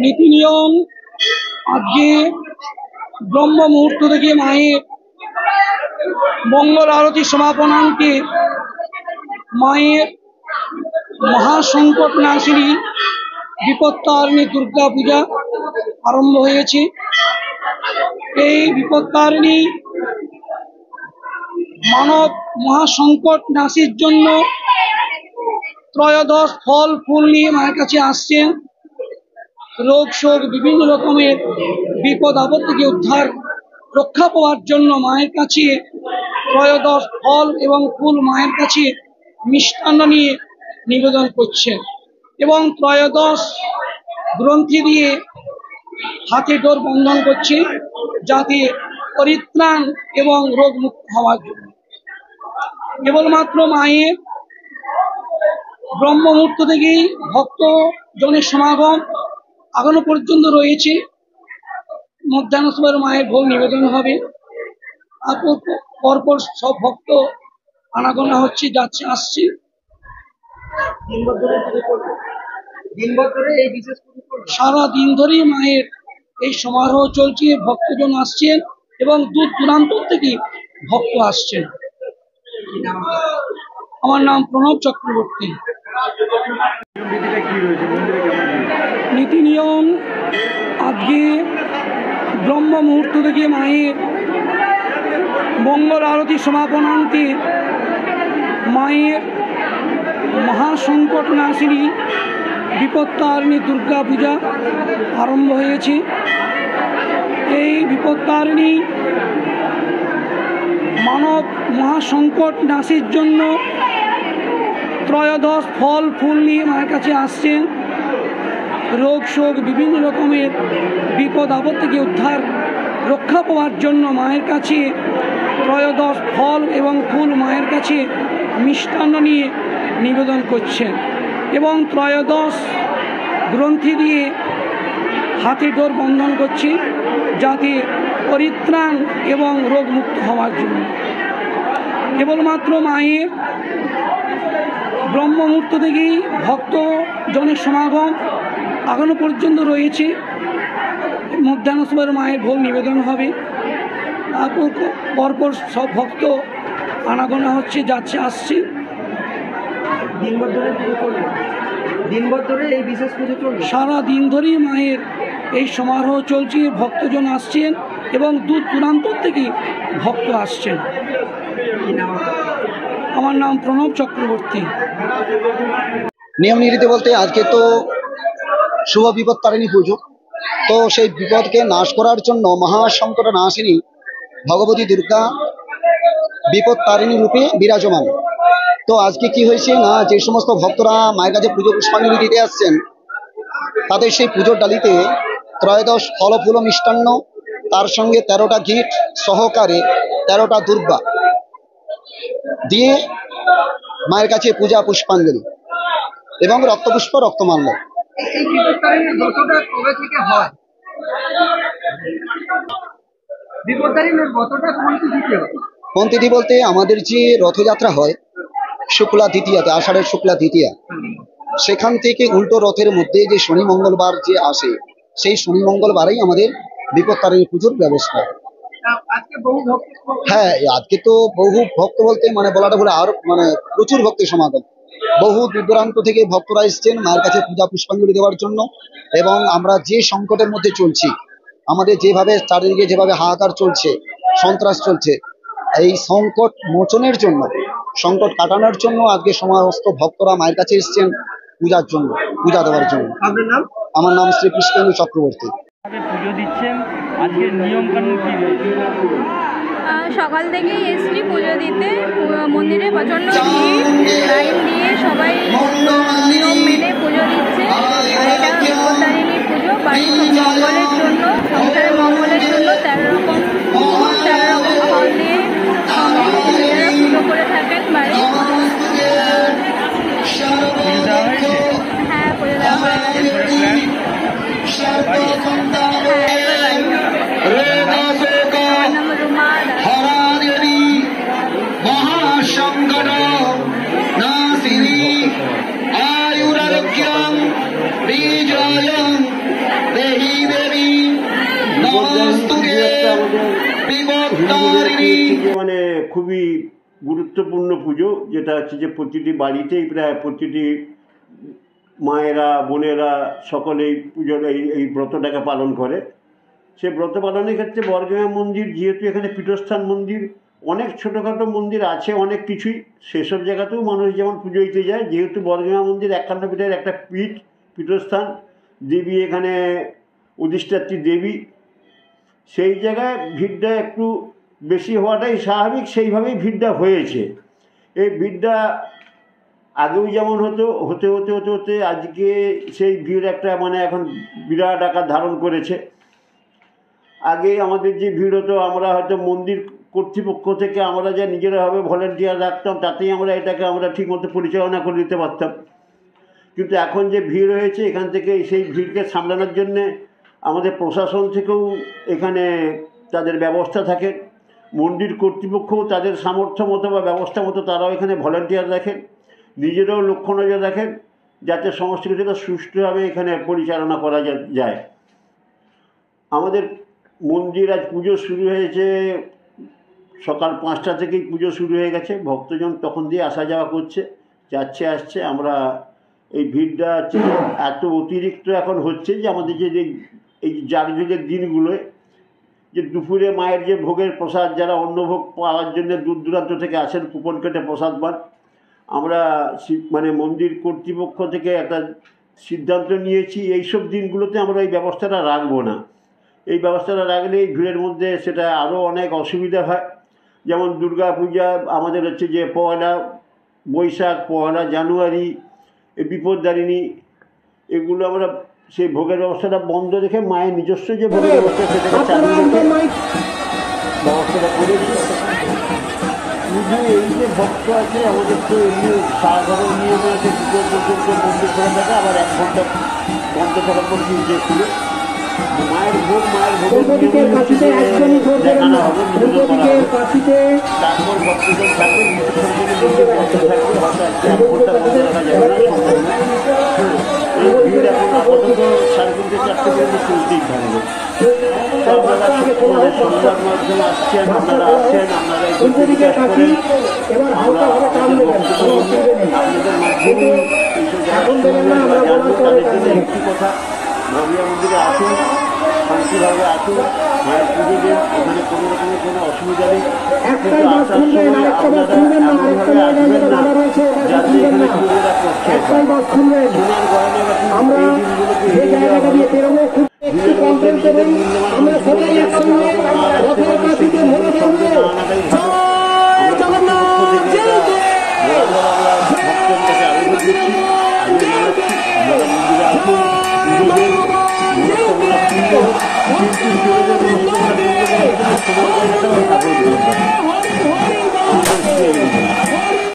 নীতি নিয়ম আজকে ব্রহ্ম মুহূর্ত থেকে মায়ের মঙ্গল আরতি সমাপনান্তে মায়ের মহাসংকট নাশিনী বিপত্তারিণী দুর্গা পূজা আরম্ভ হয়েছে। এই বিপত্তারিণী মানব মহাসংকট নাশির জন্য ত্রয়োদশ ফল ফুল নিয়ে মায়ের কাছে আসছেন। রোগ শোক বিভিন্ন রকমের বিপদ আপদ থেকে উদ্ধার রক্ষা পাওয়ার জন্য মায়ের কাছে ত্রয়োদশ ফল এবং ফুল মায়ের কাছে মিষ্টান্ন নিয়ে নিবেদন করছেন এবং ত্রয়োদশ গ্রন্থি দিয়ে হাতে ডোর বন্ধন করছে যাতে পরিত্রাণ এবং রোগ মুক্ত হওয়ার জন্য। কেবলমাত্র মায়ের ব্রহ্ম মুহূর্ত থেকেই ভক্ত জনের সমাগম এখনো পর্যন্ত রয়েছে। মধ্যাহ্ন সময় মায়ের ভোগ নিবেদন হবে। পরপর সব ভক্ত আনাগোনা হচ্ছে, যাচ্ছে, আসছে। সারা দিন ধরেই মায়ের এই সমারোহ চলছে। ভক্তজন আসছেন এবং দূর দূরান্ত থেকে ভক্ত আসছেন। আমার নাম প্রণব চক্রবর্তী। নীতি নিয়ম আজকে ব্রহ্ম মুহূর্ত থেকে মায়ের মঙ্গল আরতি সমাপনান্তে মায়ের মহাসংকট নাশিনী বিপত্তারিণী দুর্গা পূজা আরম্ভ হয়েছে। এই বিপত্তারিণী মানব মহাসংকট নাশির জন্য ত্রয়োদশ ফল ফুল নিয়ে মায়ের কাছে আসছেন। রোগ শোক বিভিন্ন রকমের বিপদ আপদ থেকে উদ্ধার রক্ষা পাওয়ার জন্য মায়ের কাছে ত্রয়োদশ ফল এবং ফুল মায়ের কাছে মিষ্টান্ন নিয়ে নিবেদন করছেন এবং ত্রয়োদশ গ্রন্থি দিয়ে হাতে ডোর বন্ধন করছে যাতে পরিত্রাণ এবং রোগ মুক্ত হওয়ার জন্য। কেবলমাত্র মায়ের ব্রহ্ম মুহূর্ত থেকেই ভক্ত জনের সমাগম এখনো পর্যন্ত রয়েছে। মধ্যাহ্ন সময় মায়ের ভোগ নিবেদন হবে। পরপর সব ভক্ত আনাগোনা হচ্ছে, যাচ্ছে, আসছে। সারা দিন ধরেই মায়ের এই সমারোহ চলছে। ভক্তজন আসছেন এবং দূর দূরান্ত থেকে ভক্ত আসছেন। আমার নাম প্রণব চক্রবর্তী। নিয়ম নীতি বলতে আজকে তো শুভ বিপত্তারিণী পুজো, তো সেই বিপদকে নাশ করার জন্য মহাসংকট নাশিনী ভগবতী দুর্গা বিপত্তারিণী রূপে বিরাজমান। তো আজকে কি হয়েছে না, যে সমস্ত ভক্তরা মায়ের কাছে পুজো পুষ্পাঞ্জলি দিতে আসছেন তাদের সেই পুজোর ডালিতে ত্রয়োদশ ফল ফুল মিষ্টান্ন, তার সঙ্গে 13টা গিট সহকারে 13টা দুর্বা দিয়ে মায়ের কাছে পূজা পুষ্পাঞ্জলি এবং রক্তপুষ্প রক্তমাল্য। কোন তিথি বলতে আমাদের যে রথযাত্রা হয় শুক্লা দ্বিতীয়াতে, আষাঢ়ের শুক্লা দ্বিতীয়া, সেখান থেকে উল্টো রথের মধ্যে যে শনি মঙ্গলবার যে আসে সেই শনি মঙ্গলবারেই আমাদের বিপত্তারিণী পুজোর ব্যবস্থা। হ্যাঁ, আজকে তো বহু ভক্ত বলতে মানে বলাটা ভুল, আর মানে প্রচুর ভক্তের সমাগম। বহু দূর দূরান্ত থেকে ভক্তরা এসছেন মায়ের কাছে পূজা পুষ্পাঞ্জলি দেওয়ার জন্য। এবং আমরা যে সংকটের মধ্যে চলছি, আমাদের যেভাবে চারিদিকে যেভাবে হাহাকার চলছে, সন্ত্রাস চলছে, এই সংকট মোচনের জন্য, সংকট কাটানোর জন্য আজকে সমস্ত ভক্তরা মায়ের কাছে এসছেন পূজার জন্য, পূজা দেওয়ার জন্য। আমার নাম শ্রী কৃষ্ণেন্দু চক্রবর্তী। পুজো দিচ্ছেন, আজকের নিয়ম কানুন কি রয়েছে? সকাল থেকেই এসছি পুজো দিতে। মন্দিরে প্রচণ্ড ভিড়, লাইন দিয়ে সবাই নিয়ম মেনে পুজো দিচ্ছে। আর এটা বিপত্তারিণী পুজো, বাড়ির মঙ্গলের জন্য, সংসারের মঙ্গলের জন্য 13 রকম ফল দিয়ে নিজেরা পুজো করে থাকেন বাড়ি। হ্যাঁ, পুজো দেওয়া হয়ে মহাসংকট নাশিনী আয়ুরারোগ্যং মানে খুবই গুরুত্বপূর্ণ পুজো, যেটা হচ্ছে যে প্রতিটি বাড়িতেই প্রায় প্রতিটি মায়েরা বোনেরা সকলেই পুজোর এই ব্রতটাকে পালন করে। সে ব্রত পালনের ক্ষেত্রে বর্গভীমা মন্দির, যেহেতু এখানে পীঠস্থান মন্দির, অনেক ছোটোখাটো মন্দির আছে অনেক কিছুই, সেসব জায়গাতেও মানুষ যেমন পুজো দিতে যায়। যেহেতু বর্গভীমা মন্দির 51 পীঠের একটা পীঠস্থান, দেবী এখানে অধিষ্ঠাত্রী দেবী, সেই জায়গায় ভিড়টা একটু বেশি হওয়াটাই স্বাভাবিক, সেইভাবেই ভিড়টা হয়েছে। এই ভিড়টা আগেও যেমন হতে হতে হতে আজকে সেই ভিড় একটা মানে এখন বিরাট আকার ধারণ করেছে। আগে আমাদের যে ভিড় হতো, আমরা হয়তো মন্দির কর্তৃপক্ষ থেকে আমরা যা নিজেরাভাবে ভলেন্টিয়ার রাখতাম, তাতেই আমরা ঠিকমতো পরিচালনা করে দিতে পারতাম। কিন্তু এখন যে ভিড় হয়েছে, এখান থেকে সেই ভিড়কে সামলানোর জন্যে আমাদের প্রশাসন থেকেও এখানে তাদের ব্যবস্থা থাকে, মন্দির কর্তৃপক্ষও তাদের সামর্থ্য মতো বা ব্যবস্থা মতো তারাও এখানে ভলেন্টিয়ার রাখেন, নিজেরাও লক্ষ্য নজর রাখেন যাতে সমস্ত কিছুটা সুষ্ঠুভাবে এখানে পরিচালনা করা যায়। আমাদের মন্দির আজ পুজো শুরু হয়েছে সকাল 5টা থেকেই পুজো শুরু হয়ে গেছে। ভক্তজন তখন দিয়ে আসা যাওয়া করছে, যাচ্ছে আসছে। আমরা এই ভিড়টা এত অতিরিক্ত এখন হচ্ছে যে আমাদের যে এই জাগযুগের দিনগুলোয় যে দুপুরে মায়ের যে ভোগের প্রসাদ, যারা অন্নভোগ পাওয়ার জন্য দূর দূরান্ত থেকে আসেন কুপন কেটে প্রসাদ পান, আমরা মানে মন্দির কর্তৃপক্ষ থেকে একটা সিদ্ধান্ত নিয়েছি এইসব দিনগুলোতে আমরা এই ব্যবস্থাটা রাখবো না। এই ব্যবস্থাটা রাখলে এই ভিড়ের মধ্যে সেটা আরও অনেক অসুবিধা হয়। যেমন দুর্গা পূজা আমাদের হচ্ছে যে 1 বৈশাখ, 1 জানুয়ারি, এই বিপদদারিণী, এগুলো আমরা সেই ভোগের ব্যবস্থাটা বন্ধ রেখে মায়ের নিজস্ব যে ভোগের ব্যবস্থা সেটাকে চালু রেখে ব্যবস্থাটা করেছি। শুধু এই যে ভক্ত আছে, আমাদের তো এমনি সাধারণ নিয়মে আছে 2 পর্যন্ত মন্দির খোলা থাকে, আবার 1 ঘন্টা বন্ধ থাকার পর দিয়ে খুলে মায়ের ভোগের দেখানো হবে, নিবেদন করা হবে। তারপর ভক্তজন থাকবে, বিসর্জনের বন্ধ থাকবে, হয়তো 1 ঘন্টা বন্ধ রাখা যাবে না, সম্ভব নয়। এই ভিড় এখন আপাতত 3:30 4টে পর্যন্ত চলতেই থাকবে। আপনারা সংবাদ মাধ্যমে আসছেন, আপনারা এই বিকাশ করেন, আমরা আপনাদের বক্তব্য আপনাদের মাধ্যমে এইসব যারা জানবো তাদের জন্য একটি কথা, বর্গভীমা মন্দিরে আসুন, শান্তিভাবে আসুন, মায়ের পুজো দেন, এখানে কোনো রকমের কোনো অসুবিধা নেই। কিন্তু আসার সময় আপনারা এমনভাবে আসবেন না যাতে এখানে চোরেরা করছে। সোনার গয়নাগাটি এই দিনগুলোকে এড়িয়ে যাওয়া ভালো। ভিড়ের মধ্যে নিজেদের মূল্যবান জিনিসগুলো সেই জিনিসগুলো সঙ্গে না আনাটাই ভালো। আমরা কর্তৃপক্ষ থেকে আমরা ভক্তের কাছে আবেদন করছি, আগে জানাচ্ছি আপনারা মন্দিরে আসুন, পুজো দেন, মনস্কামনা পূর্ণ হোক। কিন্তু চোরেদের মনস্কামনা পূর্ণ করার জন্য সোনার গয়নাটাও